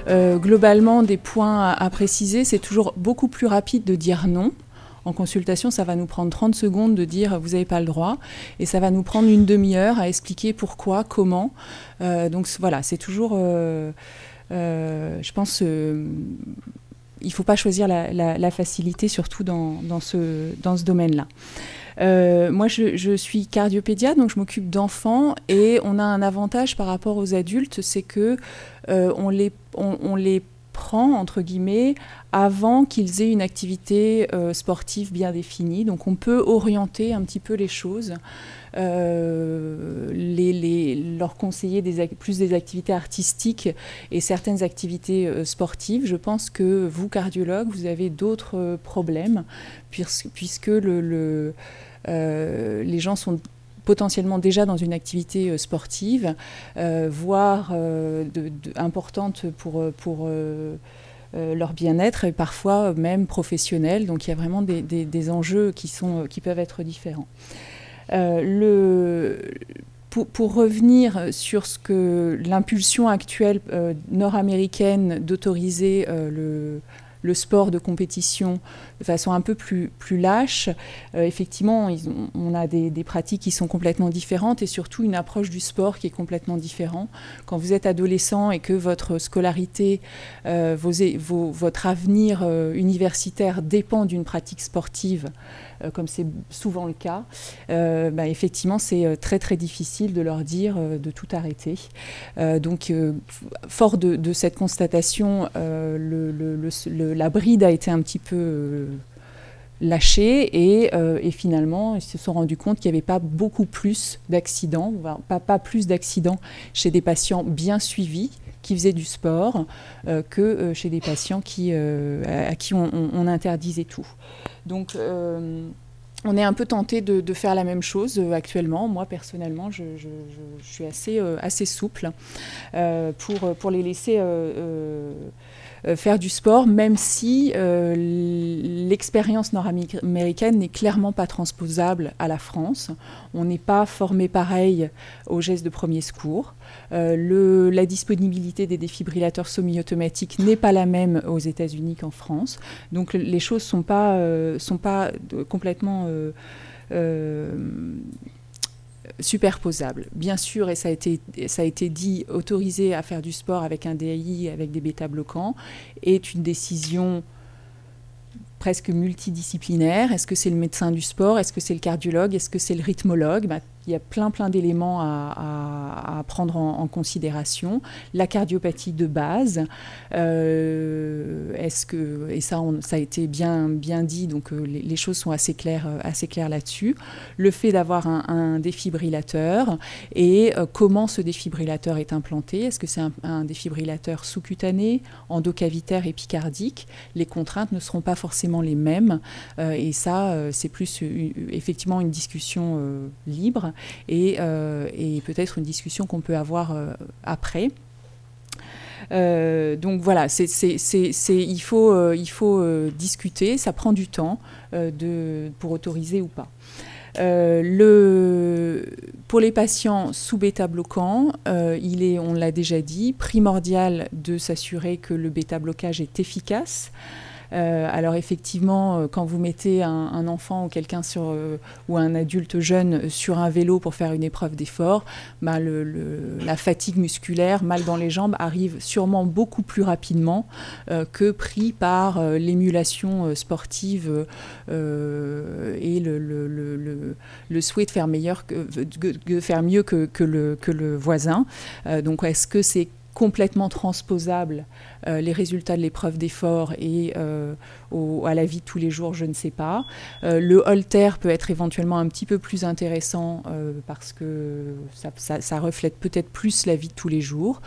Globalement, des points à préciser, c'est toujours beaucoup plus rapide de dire non. En consultation, ça va nous prendre 30 secondes de dire « vous n'avez pas le droit » et ça va nous prendre une demi-heure à expliquer pourquoi, comment. Donc voilà, c'est toujours, je pense, il ne faut pas choisir la facilité, surtout dans ce domaine-là. Moi, je suis cardiopédiatre, donc je m'occupe d'enfants et on a un avantage par rapport aux adultes, c'est que on les prend, entre guillemets, avant qu'ils aient une activité sportive bien définie. Donc on peut orienter un petit peu les choses, leur conseiller plus des activités artistiques et certaines activités sportives. Je pense que vous, cardiologues, vous avez d'autres problèmes, puisque les gens sont potentiellement déjà dans une activité sportive, voire importante pour leur bien-être et parfois même professionnel. Donc il y a vraiment des enjeux qui peuvent être différents. Pour revenir sur l'impulsion actuelle nord-américaine d'autoriser le sport de compétition de façon un peu plus lâche. Effectivement, on a des pratiques qui sont complètement différentes et surtout une approche du sport qui est complètement différente. Quand vous êtes adolescent et que votre scolarité, votre avenir universitaire dépend d'une pratique sportive, comme c'est souvent le cas, effectivement, c'est très très difficile de leur dire de tout arrêter. Donc, fort de cette constatation, la bride a été un petit peu lâchée et finalement, ils se sont rendus compte qu'il n'y avait pas beaucoup plus d'accidents, pas plus d'accidents chez des patients bien suivis qui faisaient du sport que chez des patients à qui on interdisait tout. Donc, on est un peu tenté de faire la même chose actuellement. Moi, personnellement, je suis assez souple pour les laisser faire du sport, même si l'expérience nord-américaine n'est clairement pas transposable à la France. On n'est pas formé pareil aux gestes de premier secours. La disponibilité des défibrillateurs semi-automatiques n'est pas la même aux États-Unis qu'en France. Donc les choses sont pas complètement superposables. Bien sûr, et ça a été dit, autoriser à faire du sport avec un DAI, avec des bêta-bloquants, est une décision presque multidisciplinaire. Est-ce que c'est le médecin du sport? Est-ce que c'est le cardiologue? Est-ce que c'est le rythmologue? Il y a plein d'éléments à prendre en considération. La cardiopathie de base, et ça a été bien dit, donc les choses sont assez claires là-dessus. Le fait d'avoir un défibrillateur et comment ce défibrillateur est implanté. Est-ce que c'est un défibrillateur sous-cutané, endocavitaire, épicardique? Les contraintes ne seront pas forcément les mêmes et ça, c'est plus effectivement une discussion libre. Et peut-être une discussion qu'on peut avoir après. Donc voilà, il faut discuter, ça prend du temps pour autoriser ou pas. Pour les patients sous bêta-bloquant, on l'a déjà dit, primordial de s'assurer que le bêta-blocage est efficace. Alors effectivement, quand vous mettez un enfant ou quelqu'un ou un adulte jeune sur un vélo pour faire une épreuve d'effort, la fatigue musculaire, mal dans les jambes, arrive sûrement beaucoup plus rapidement que pris par l'émulation sportive et le souhait de faire mieux que le voisin. Donc est-ce que c'est complètement transposable les résultats de l'épreuve d'effort et à la vie de tous les jours, je ne sais pas. Le holter peut être éventuellement un petit peu plus intéressant parce que ça reflète peut-être plus la vie de tous les jours.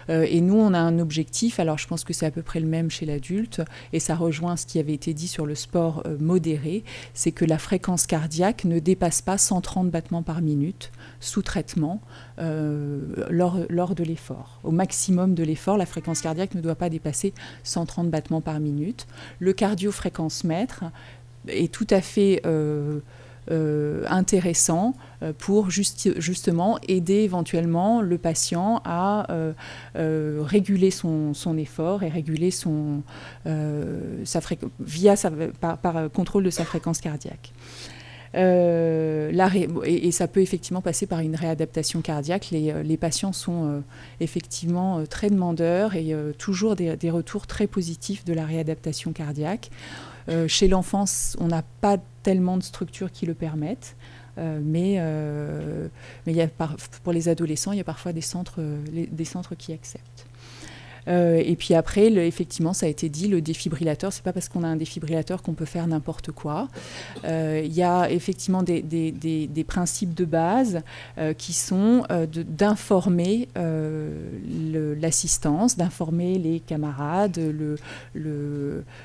Et nous, on a un objectif, alors je pense que c'est à peu près le même chez l'adulte, et ça rejoint ce qui avait été dit sur le sport modéré, c'est que la fréquence cardiaque ne dépasse pas 130 battements par minute sous traitement lors de l'effort. Au maximum de l'effort, la fréquence cardiaque ne doit pas dépasser 130 battements par minute. Le cardiofréquence-mètre est tout à fait intéressant pour justement aider éventuellement le patient à réguler son effort et réguler par contrôle de sa fréquence cardiaque. Et ça peut effectivement passer par une réadaptation cardiaque. Les patients sont effectivement très demandeurs et toujours des retours très positifs de la réadaptation cardiaque. Chez l'enfant, on n'a pas tellement de structures qui le permettent, mais pour les adolescents, il y a parfois des centres qui acceptent. Et puis après, effectivement, ça a été dit, le défibrillateur, c'est pas parce qu'on a un défibrillateur qu'on peut faire n'importe quoi. Il y a effectivement des principes de base qui sont d'informer l'assistance, d'informer les camarades,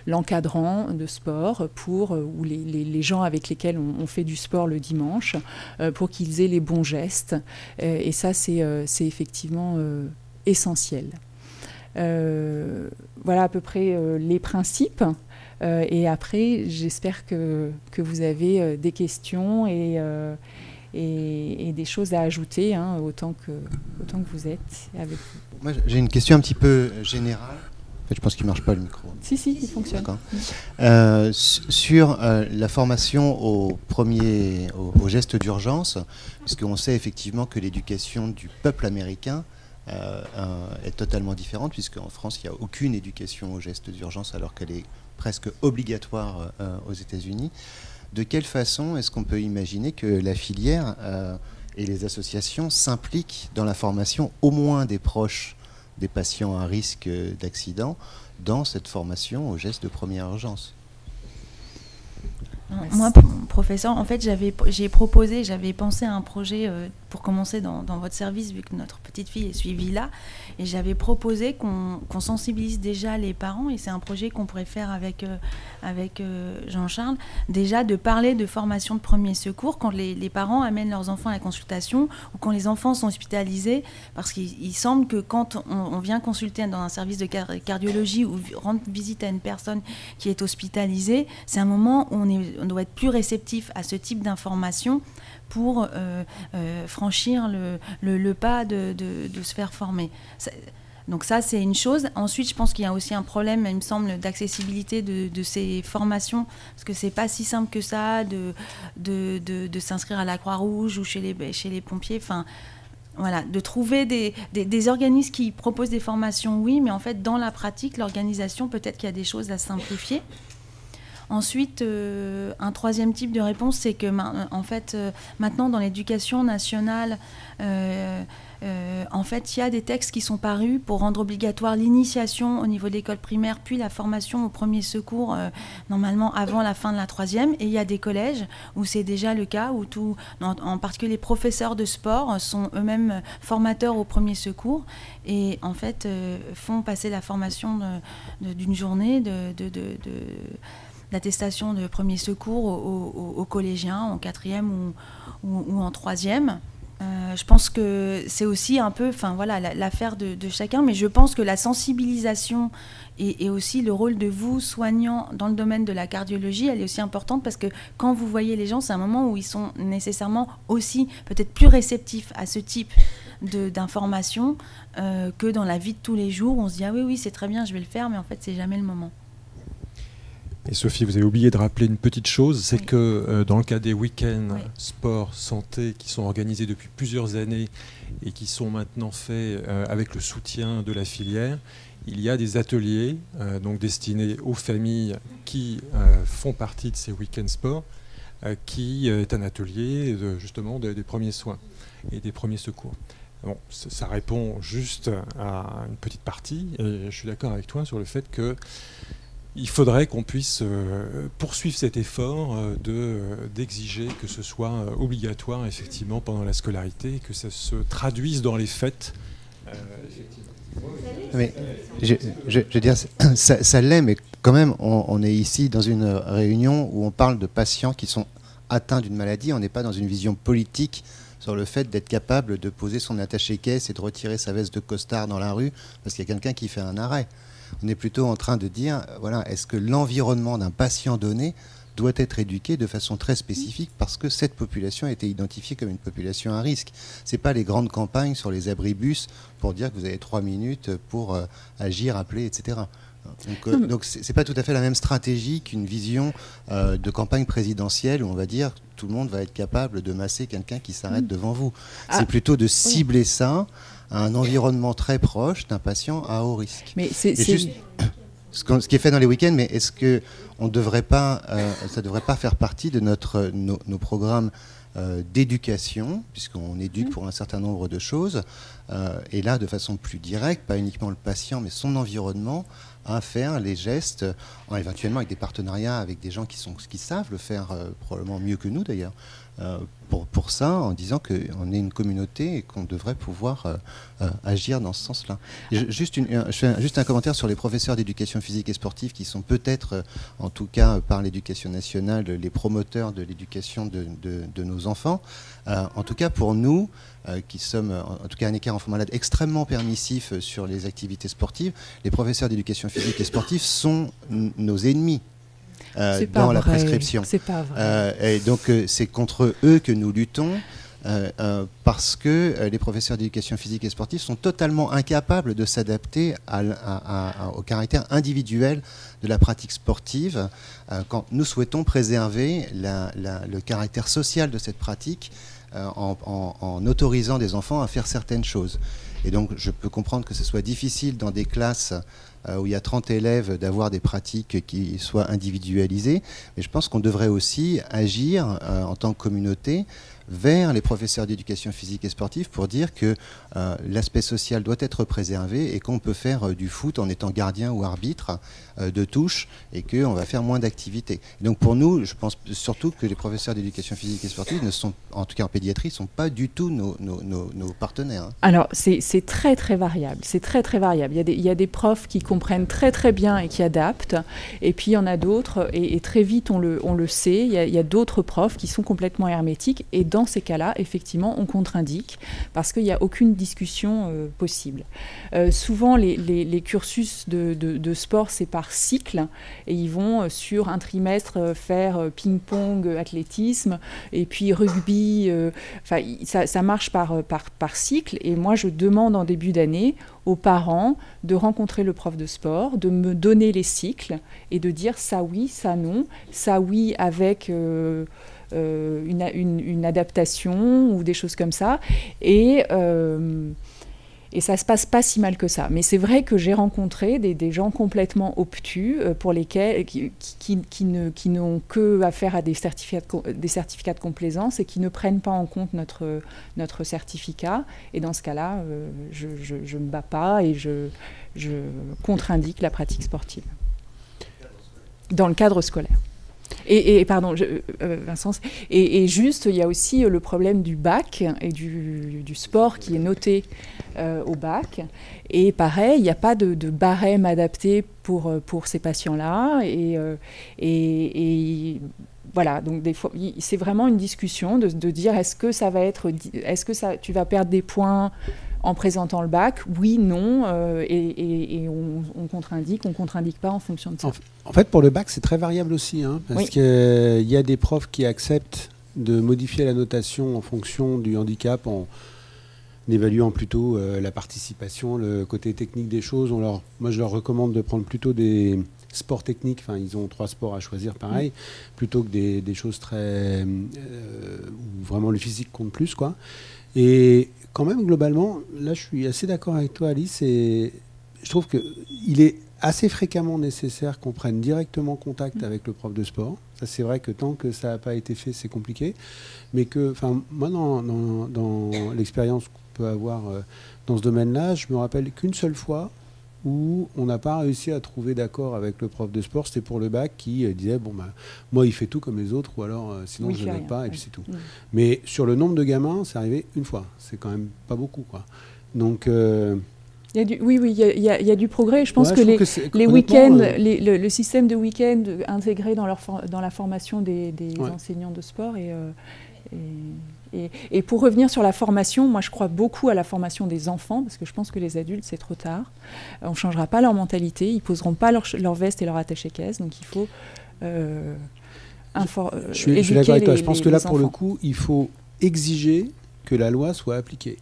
l'encadrant de sport ou les gens avec lesquels on fait du sport le dimanche pour qu'ils aient les bons gestes. Et ça, c'est effectivement essentiel. Voilà à peu près les principes. Et après, j'espère que vous avez des questions et des choses à ajouter, hein, autant que vous êtes avec vous. Moi, j'ai une question un petit peu générale. En fait, je pense qu'il ne marche pas le micro. Si, il fonctionne. Sur la formation au gestes d'urgence, puisqu'on sait effectivement que l'éducation du peuple américain est totalement différente, puisqu'en France, il n'y a aucune éducation aux gestes d'urgence alors qu'elle est presque obligatoire aux États-Unis. De quelle façon est-ce qu'on peut imaginer que la filière et les associations s'impliquent dans la formation au moins des proches des patients à risque d'accident dans cette formation aux gestes de première urgence? Moi, professeur, en fait, j'avais pensé à un projet pour commencer dans votre service, vu que notre petite fille est suivie là, et j'avais proposé qu'on sensibilise déjà les parents, et c'est un projet qu'on pourrait faire avec Jean-Charles, déjà de parler de formation de premier secours quand les parents amènent leurs enfants à la consultation ou quand les enfants sont hospitalisés, parce qu'il semble que quand on vient consulter dans un service de cardiologie ou rendre visite à une personne qui est hospitalisée, c'est un moment où on doit être plus réceptif à ce type d'information pour franchir le pas de se faire former. Donc ça, c'est une chose. Ensuite, je pense qu'il y a aussi un problème, il me semble, d'accessibilité de ces formations, parce que c'est pas si simple que ça de s'inscrire à la Croix-Rouge ou chez les pompiers. Enfin, voilà, de trouver des organismes qui proposent des formations, oui, mais en fait, dans la pratique, l'organisation, peut-être qu'il y a des choses à simplifier. Ensuite, un troisième type de réponse, c'est que en fait, maintenant, dans l'éducation nationale, en fait, il y a des textes qui sont parus pour rendre obligatoire l'initiation au niveau de l'école primaire, puis la formation au premier secours, normalement avant la fin de la troisième. Et il y a des collèges où c'est déjà le cas, où en particulier les professeurs de sport sont eux-mêmes formateurs au premier secours et en fait font passer la formation d'une journée d'attestation de premier secours aux collégiens en quatrième ou en troisième. Je pense que c'est aussi un peu, enfin voilà, l'affaire de chacun, mais je pense que la sensibilisation et aussi le rôle de vous, soignants, dans le domaine de la cardiologie, elle est aussi importante parce que quand vous voyez les gens, c'est un moment où ils sont nécessairement aussi peut-être plus réceptifs à ce type d'informations que dans la vie de tous les jours. On se dit, ah oui, c'est très bien, je vais le faire, mais en fait, c'est jamais le moment. Et Sophie, vous avez oublié de rappeler une petite chose, c'est que dans le cas des week-ends sport, santé, qui sont organisés depuis plusieurs années et qui sont maintenant faits avec le soutien de la filière, il y a des ateliers donc destinés aux familles qui font partie de ces week-ends sport, qui est un atelier justement des premiers soins et des premiers secours. Bon, ça répond juste à une petite partie, et je suis d'accord avec toi sur le fait que il faudrait qu'on puisse poursuivre cet effort d'exiger que ce soit obligatoire effectivement pendant la scolarité et que ça se traduise dans les faits. Mais je veux dire, ça l'est, mais quand même, on est ici dans une réunion où on parle de patients qui sont atteints d'une maladie. On n'est pas dans une vision politique sur le fait d'être capable de poser son attaché-caisse et de retirer sa veste de costard dans la rue parce qu'il y a quelqu'un qui fait un arrêt. On est plutôt en train de dire, voilà, est-ce que l'environnement d'un patient donné doit être éduquée de façon très spécifique parce que cette population a été identifiée comme une population à risque. Ce n'est pas les grandes campagnes sur les abribus pour dire que vous avez 3 minutes pour agir, appeler, etc. Donc c'est pas tout à fait la même stratégie qu'une vision de campagne présidentielle où on va dire tout le monde va être capable de masser quelqu'un qui s'arrête devant vous. C'est plutôt de cibler ça à un environnement très proche d'un patient à haut risque. Mais juste ce qui est fait dans les week-ends, mais est-ce que on devrait pas, ça devrait pas faire partie de nos programmes d'éducation, puisqu'on éduque pour un certain nombre de choses, et là de façon plus directe, pas uniquement le patient, mais son environnement, à faire les gestes, éventuellement avec des partenariats avec des gens qui savent le faire probablement mieux que nous d'ailleurs, pour ça, en disant qu'on est une communauté et qu'on devrait pouvoir agir dans ce sens-là. Je fais juste un commentaire sur les professeurs d'éducation physique et sportive qui sont peut-être, en tout cas par l'éducation nationale, les promoteurs de l'éducation de nos enfants. En tout cas pour nous, qui sommes, en tout cas un écart enfant malade extrêmement permissif sur les activités sportives, les professeurs d'éducation physique et sportive sont nos ennemis. Dans la prescription. C'est pas vrai. Et donc c'est contre eux que nous luttons parce que les professeurs d'éducation physique et sportive sont totalement incapables de s'adapter au caractère individuel de la pratique sportive quand nous souhaitons préserver le caractère social de cette pratique en autorisant des enfants à faire certaines choses. Et donc je peux comprendre que ce soit difficile dans des classes où il y a 30 élèves d'avoir des pratiques qui soient individualisées, mais je pense qu'on devrait aussi agir en tant que communauté vers les professeurs d'éducation physique et sportive pour dire que l'aspect social doit être préservé et qu'on peut faire du foot en étant gardien ou arbitre de touche et qu'on va faire moins d'activités. Donc pour nous, je pense surtout que les professeurs d'éducation physique et sportive ne sont, en tout cas en pédiatrie, ne sont pas du tout nos partenaires. Hein. Alors c'est très très variable, c'est très très variable. Il y a des profs qui comprennent très très bien et qui adaptent, et puis il y en a d'autres, et très vite on le sait, il y a d'autres profs qui sont complètement hermétiques, et dans ces cas-là, effectivement, on contre-indique parce qu'il n'y a aucune discussion possible. Souvent, les cursus de sport, c'est par cycle, et ils vont sur un trimestre faire ping-pong, athlétisme, et puis rugby. Ça marche par cycle, et moi, je demande en début d'année aux parents de rencontrer le prof de sport, de me donner les cycles et de dire ça oui, ça non, ça oui avec une adaptation ou des choses comme ça. Et ça se passe pas si mal que ça. Mais c'est vrai que j'ai rencontré des gens complètement obtus pour lesquels qui n'ont que affaire à des certificats de complaisance et qui ne prennent pas en compte notre certificat. Et dans ce cas-là, je me bats pas et je contre-indique la pratique sportive dans le cadre scolaire. Pardon, Vincent, et juste, il y a aussi le problème du bac et du sport qui est noté au bac. Et pareil, il n'y a pas de barème adapté pour ces patients-là. Et voilà, donc des fois, c'est vraiment une discussion de dire est-ce que tu vas perdre des points en présentant le bac, oui, non, et on contre-indique, on ne contre-indique pas en fonction de ça. En fait, pour le bac, c'est très variable aussi, hein, parce qu'il y a des profs qui acceptent de modifier la notation en fonction du handicap, en évaluant plutôt la participation, le côté technique des choses. Moi, je leur recommande de prendre plutôt des sports techniques, enfin, ils ont 3 sports à choisir, pareil, plutôt que des choses très... où vraiment le physique compte plus, quoi. Et quand même, globalement, là, je suis assez d'accord avec toi, Alice, et je trouve qu'il est assez fréquemment nécessaire qu'on prenne directement contact avec le prof de sport. Ça, c'est vrai que tant que ça n'a pas été fait, c'est compliqué. Mais que, enfin, moi, dans l'expérience qu'on peut avoir dans ce domaine-là, je me rappelle qu'une seule fois où on n'a pas réussi à trouver d'accord avec le prof de sport, c'était pour le bac qui disait bon bah moi il fait tout comme les autres ou alors sinon je ne note pas et puis c'est tout. Mais sur le nombre de gamins, c'est arrivé une fois. C'est quand même pas beaucoup, quoi. Donc il y a du progrès. Je pense que les week-ends, le système de week-end intégré dans la formation des enseignants de sport et pour revenir sur la formation, moi je crois beaucoup à la formation des enfants parce que je pense que les adultes c'est trop tard. On ne changera pas leur mentalité, ils ne poseront pas leur veste et leur attaché-caisse, donc il faut Je suis d'accord avec toi. Je pense que là, pour le coup, il faut exiger que la loi soit appliquée.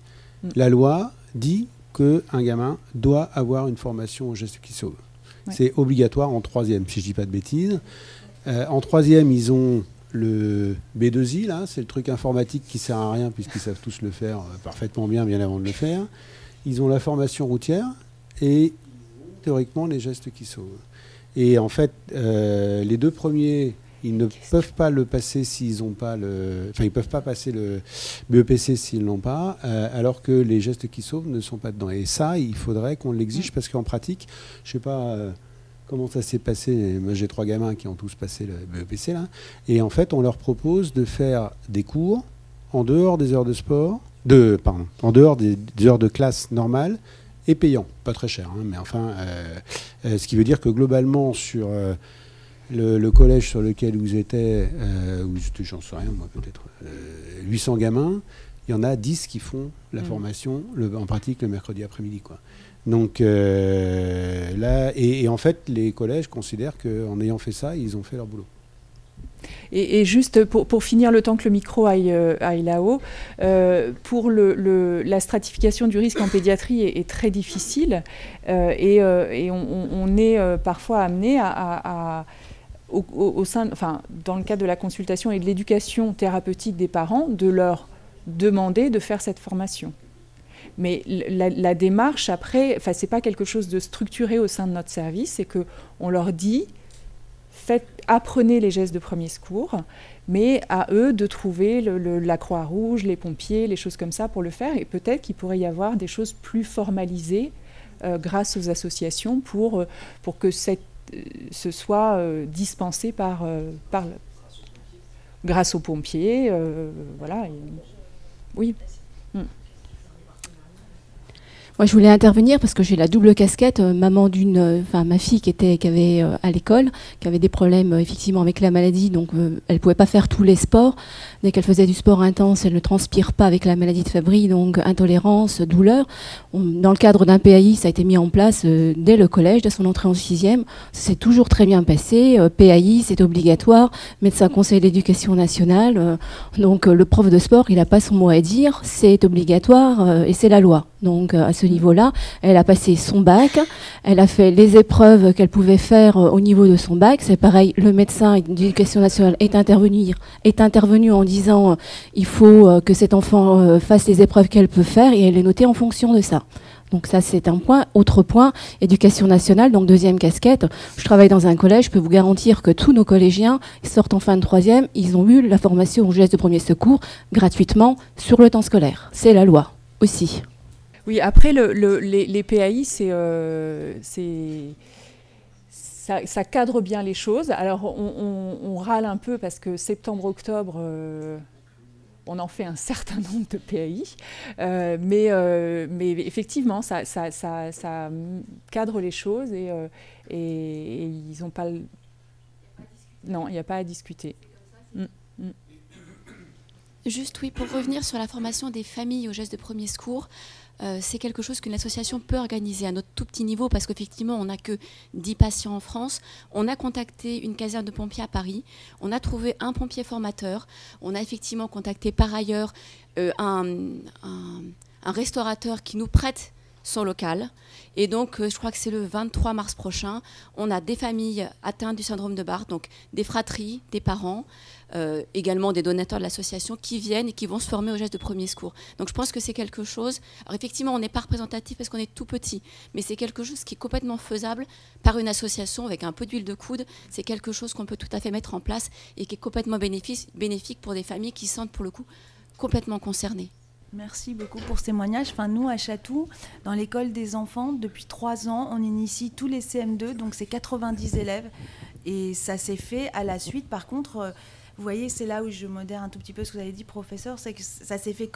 La loi dit qu'un gamin doit avoir une formation au geste qui sauve. Ouais. C'est obligatoire en 3e, si je ne dis pas de bêtises. En 3e, ils ont le B2I, là, c'est le truc informatique qui ne sert à rien puisqu'ils savent tous le faire parfaitement bien avant de le faire. Ils ont la formation routière et théoriquement les gestes qui sauvent. Et en fait, les 2 premiers, ils ne peuvent pas le passer s'ils n'ont pas le... Enfin, ils ne peuvent pas passer le BEPC s'ils ne l'ont pas, alors que les gestes qui sauvent ne sont pas dedans. Et ça, il faudrait qu'on l'exige parce qu'en pratique, je ne sais pas comment ça s'est passé. Moi, j'ai 3 gamins qui ont tous passé le BEPC, là. Et en fait, on leur propose de faire des cours en dehors des heures de sport, en dehors des heures de classe normales et payants. Pas très cher, hein, mais enfin, ce qui veut dire que globalement, sur... Le collège sur lequel vous étiez, j'en sais rien, moi peut-être 800 gamins, il y en a 10 qui font la formation en pratique le mercredi après-midi, quoi. Donc là, et en fait, les collèges considèrent qu'en ayant fait ça, ils ont fait leur boulot. Et juste pour finir, le temps que le micro aille là-haut, pour la stratification du risque en pédiatrie est très difficile et on est parfois amené dans le cadre de la consultation et de l'éducation thérapeutique des parents, de leur demander de faire cette formation. Mais la démarche, après, ce n'est pas quelque chose de structuré au sein de notre service, c'est qu'on leur dit, apprenez les gestes de premier secours, mais à eux de trouver la Croix-Rouge, les pompiers, les choses comme ça pour le faire. Et peut-être qu'il pourrait y avoir des choses plus formalisées grâce aux associations pour que ce soit dispensé grâce aux pompiers, voilà. Oui. Moi, je voulais intervenir parce que j'ai la double casquette, maman ma fille qui avait à l'école, qui avait des problèmes effectivement avec la maladie, donc elle pouvait pas faire tous les sports. Dès qu'elle faisait du sport intense, elle ne transpire pas avec la maladie de Fabry, donc intolérance, douleur. Dans le cadre d'un PAI, ça a été mis en place dès le collège, dès son entrée en 6e. C'est toujours très bien passé. PAI, c'est obligatoire. Médecin conseil d'éducation nationale. Donc le prof de sport, il n'a pas son mot à dire. C'est obligatoire et c'est la loi. Donc à ce niveau-là, elle a passé son bac, elle a fait les épreuves qu'elle pouvait faire au niveau de son bac. C'est pareil, le médecin d'éducation nationale est intervenu en disant il faut que cet enfant fasse les épreuves qu'elle peut faire et elle est notée en fonction de ça. Donc ça, c'est un point. Autre point, éducation nationale, donc 2e casquette. Je travaille dans un collège, je peux vous garantir que tous nos collégiens sortent en fin de 3e, ils ont eu la formation aux gestes de premier secours gratuitement sur le temps scolaire. C'est la loi aussi. Oui, après, les PAI, ça cadre bien les choses. Alors, on râle un peu parce que septembre-octobre, on en fait un certain nombre de PAI. Mais effectivement, ça cadre les choses et ils n'ont pas... Non, il n'y a pas à discuter. Juste, oui, pour revenir sur la formation des familles aux gestes de premier secours, c'est quelque chose qu'une association peut organiser à notre tout petit niveau parce qu'effectivement, on n'a que 10 patients en France. On a contacté une caserne de pompiers à Paris. On a trouvé un pompier formateur. On a effectivement contacté par ailleurs un restaurateur qui nous prête son local. Et donc, je crois que c'est le 23 mars prochain, on a des familles atteintes du syndrome de Barth, donc des fratries, des parents, également des donateurs de l'association qui viennent et qui vont se former aux gestes de premier secours. Donc je pense que c'est quelque chose... Alors effectivement, on n'est pas représentatif parce qu'on est tout petit, mais c'est quelque chose qui est complètement faisable par une association avec un peu d'huile de coude. C'est quelque chose qu'on peut tout à fait mettre en place et qui est complètement bénéfique pour des familles qui se sentent pour le coup complètement concernées. Merci beaucoup pour ce témoignage. Enfin, nous, à Chatou, dans l'école des enfants, depuis 3 ans, on initie tous les CM2, donc c'est 90 élèves. Et ça s'est fait à la suite. Par contre, vous voyez, c'est là où je modère un tout petit peu ce que vous avez dit, professeur, c'est que ça s'est fait...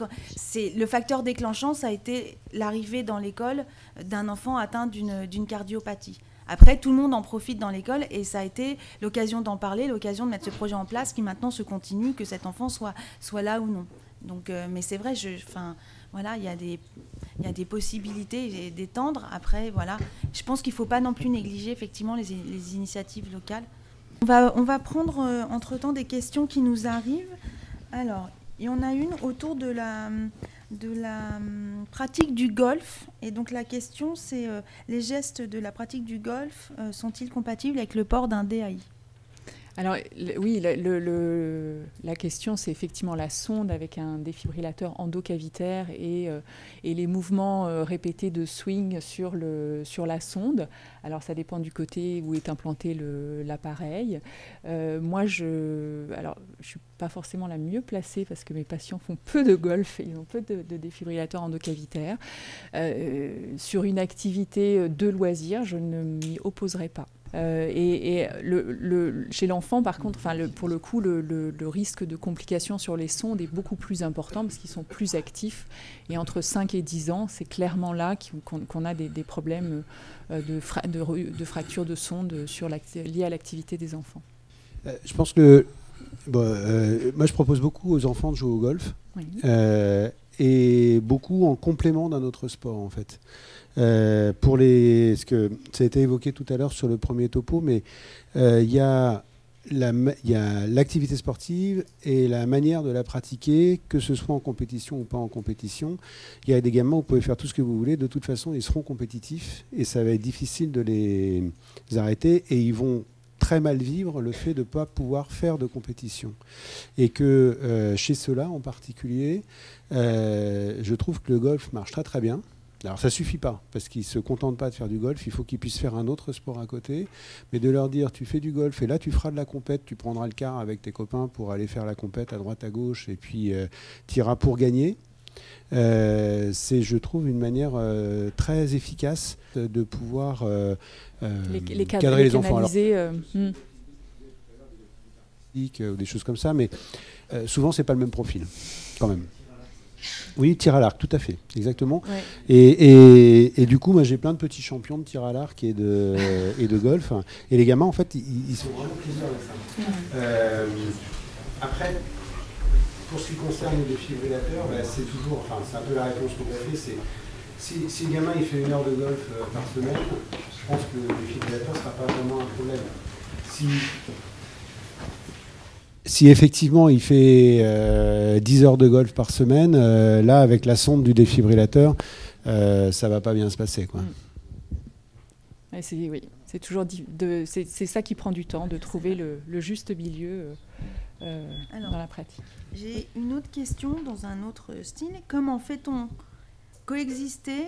Le facteur déclenchant, ça a été l'arrivée dans l'école d'un enfant atteint d'une cardiopathie. Après, tout le monde en profite dans l'école et ça a été l'occasion d'en parler, l'occasion de mettre ce projet en place qui maintenant se continue, que cet enfant soit là ou non. Donc, mais c'est vrai, voilà, il y a des possibilités d'étendre. Après, voilà, je pense qu'il ne faut pas non plus négliger effectivement les initiatives locales. On va prendre entre-temps des questions qui nous arrivent. Alors, il y en a une autour de la pratique du golf. Et donc la question, c'est les gestes de la pratique du golf sont-ils compatibles avec le port d'un DAI ? Alors oui, la question, c'est effectivement la sonde avec un défibrillateur endocavitaire et les mouvements répétés de swing sur la sonde. Alors ça dépend du côté où est implanté l'appareil. Moi, je suis pas forcément la mieux placée parce que mes patients font peu de golf et ils ont peu de défibrillateurs endocavitaires. Sur une activité de loisir, je ne m'y opposerai pas. Chez l'enfant, par contre, pour le coup, le risque de complications sur les sondes est beaucoup plus important parce qu'ils sont plus actifs. Et entre 5 et 10 ans, c'est clairement là qu'on a des problèmes de fracture de sonde liés à l'activité des enfants. Je pense que moi, je propose beaucoup aux enfants de jouer au golf. Oui. Et beaucoup en complément d'un autre sport, en fait. Ce que ça a été évoqué tout à l'heure sur le premier topo, mais il y a l'activité sportive et la manière de la pratiquer, que ce soit en compétition ou pas en compétition. Il y a des gamins où vous pouvez faire tout ce que vous voulez, de toute façon ils seront compétitifs et ça va être difficile de les arrêter et ils vont très mal vivre le fait de ne pas pouvoir faire de compétition. Et que chez ceux-là en particulier, je trouve que le golf marche très très bien. Alors ça suffit pas, parce qu'ils ne se contentent pas de faire du golf, il faut qu'ils puissent faire un autre sport à côté, mais de leur dire tu fais du golf et là tu feras de la compète, tu prendras le car avec tes copains pour aller faire la compète à droite à gauche et puis tu iras pour gagner. C'est, je trouve, une manière très efficace de pouvoir cadrer les enfants. Alors, ou des choses comme ça, mais souvent c'est pas le même profil quand même. Oui, tir à l'arc, tout à fait, exactement. Ouais. Et du coup, moi, j'ai plein de petits champions de tir à l'arc et de golf. Et les gamins, en fait, ils sont vraiment plaisir avec ça. Après, pour ce qui concerne les défibrillateurs, c'est toujours, c'est un peu la réponse qu'on a fait. Si le gamin il fait 1 heure de golf par semaine, je pense que le défibrillateur ne sera pas vraiment un problème. Si effectivement il fait 10 heures de golf par semaine, là avec la sonde du défibrillateur, ça va pas bien se passer, quoi. C'est toujours c'est ça qui prend du temps, de trouver le juste milieu dans la pratique. J'ai une autre question dans un autre style. Comment fait-on coexister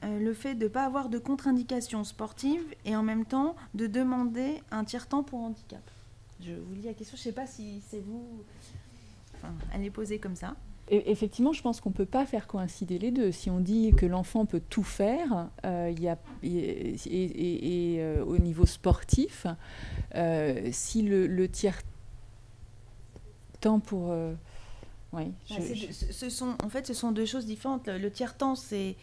le fait de ne pas avoir de contre-indication sportive et en même temps de demander un tiers-temps pour handicap ? Je vous lis la question, je ne sais pas si c'est vous... Enfin, elle est posée comme ça. Et effectivement, je pense qu'on ne peut pas faire coïncider les deux. Si on dit que l'enfant peut tout faire, au niveau sportif, si le tiers-temps pour... ce sont deux choses différentes. Le tiers-temps, c'est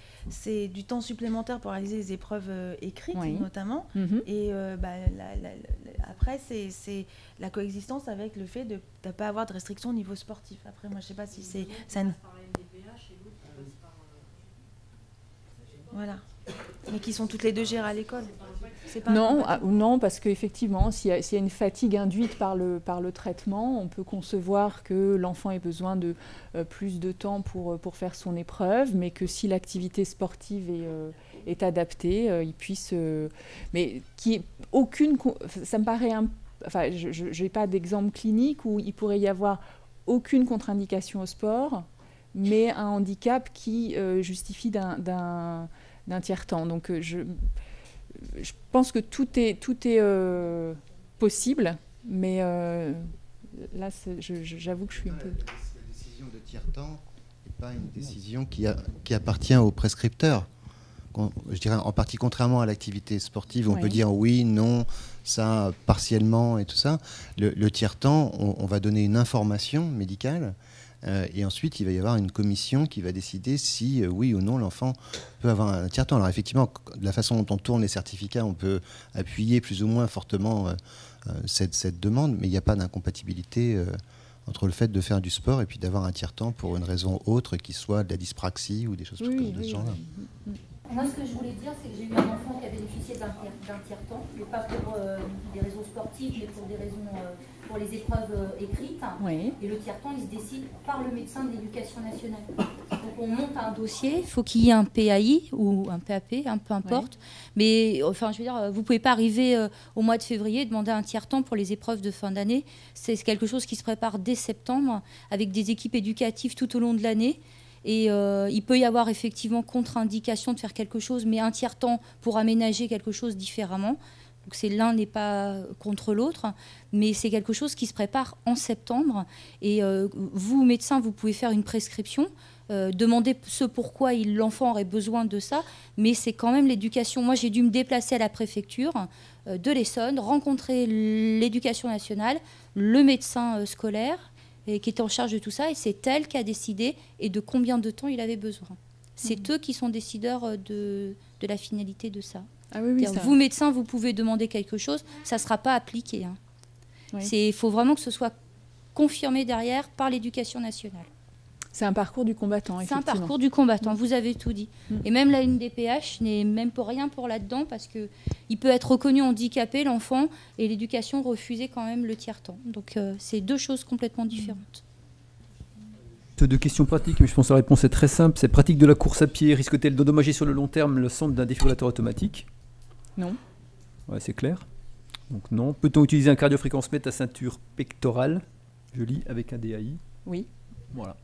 du temps supplémentaire pour réaliser les épreuves écrites, notamment. Mm-hmm. Et après, c'est la coexistence avec le fait de ne pas avoir de restrictions au niveau sportif. Après, moi, je ne sais pas si c'est... Voilà. Mais qui sont toutes les deux gérées à l'école. Non, parce qu'effectivement, s'il y a une fatigue induite par le traitement, on peut concevoir que l'enfant ait besoin de plus de temps pour faire son épreuve, mais que si l'activité sportive est adaptée, il puisse... mais qui aucune... Ça me paraît... je n'ai pas d'exemple clinique où il pourrait y avoir aucune contre-indication au sport, mais un handicap qui justifie d'un tiers-temps. Donc je pense que tout est possible, mais là, j'avoue que je suis un peu... La décision de tiers-temps n'est pas une décision qui appartient au prescripteur. Je dirais en partie, contrairement à l'activité sportive, on peut dire oui, non, ça, partiellement et tout ça. Le tiers-temps, on va donner une information médicale. Et ensuite, il va y avoir une commission qui va décider si, oui ou non, l'enfant peut avoir un tiers-temps. Alors effectivement, de la façon dont on tourne les certificats, on peut appuyer plus ou moins fortement cette demande, mais il n'y a pas d'incompatibilité entre le fait de faire du sport et puis d'avoir un tiers-temps pour une raison autre, qui soit de la dyspraxie ou des choses de ce genre-là. Moi, ce que je voulais dire, c'est que j'ai eu un enfant qui a bénéficié d'un tiers-temps, mais pas pour des raisons sportives, mais pour des raisons pour les épreuves écrites. Oui. Et le tiers-temps, il se décide par le médecin de l'Éducation nationale. Donc, on monte un dossier. Il faut qu'il y ait un PAI ou un PAP, peu importe. Oui. Mais enfin, je veux dire, vous ne pouvez pas arriver au mois de février et demander un tiers-temps pour les épreuves de fin d'année. C'est quelque chose qui se prépare dès septembre avec des équipes éducatives tout au long de l'année. Et il peut y avoir effectivement contre-indication de faire quelque chose, mais un tiers-temps pour aménager quelque chose différemment. Donc l'un n'est pas contre l'autre, mais c'est quelque chose qui se prépare en septembre. Et vous, médecin, vous pouvez faire une prescription, demander ce pourquoi l'enfant aurait besoin de ça, mais c'est quand même l'éducation. Moi, j'ai dû me déplacer à la préfecture de l'Essonne, rencontrer l'Éducation nationale, le médecin scolaire, et qui était en charge de tout ça, et c'est elle qui a décidé et de combien de temps il avait besoin. C'est eux qui sont décideurs de la finalité de ça. Ah oui, oui, vous, médecin, vous pouvez demander quelque chose, ça ne sera pas appliqué. Hein. Oui. Il faut vraiment que ce soit confirmé derrière par l'Éducation nationale. C'est un parcours du combattant, effectivement. C'est un parcours du combattant, vous avez tout dit. Et même la NDPH n'est même pour rien pour là-dedans, parce qu'il peut être reconnu handicapé, l'enfant, et l'éducation refusait quand même le tiers-temps. Donc c'est deux choses complètement différentes. Deux questions pratiques, mais je pense que la réponse est très simple. C'est pratique de la course à pied, risque-t-elle d'endommager sur le long terme le centre d'un défibrillateur automatique? Non. Ouais, c'est clair. Donc non. Peut-on utiliser un cardiofréquencemètre à ceinture pectorale? Je lis avec un DAI. Oui. Voilà.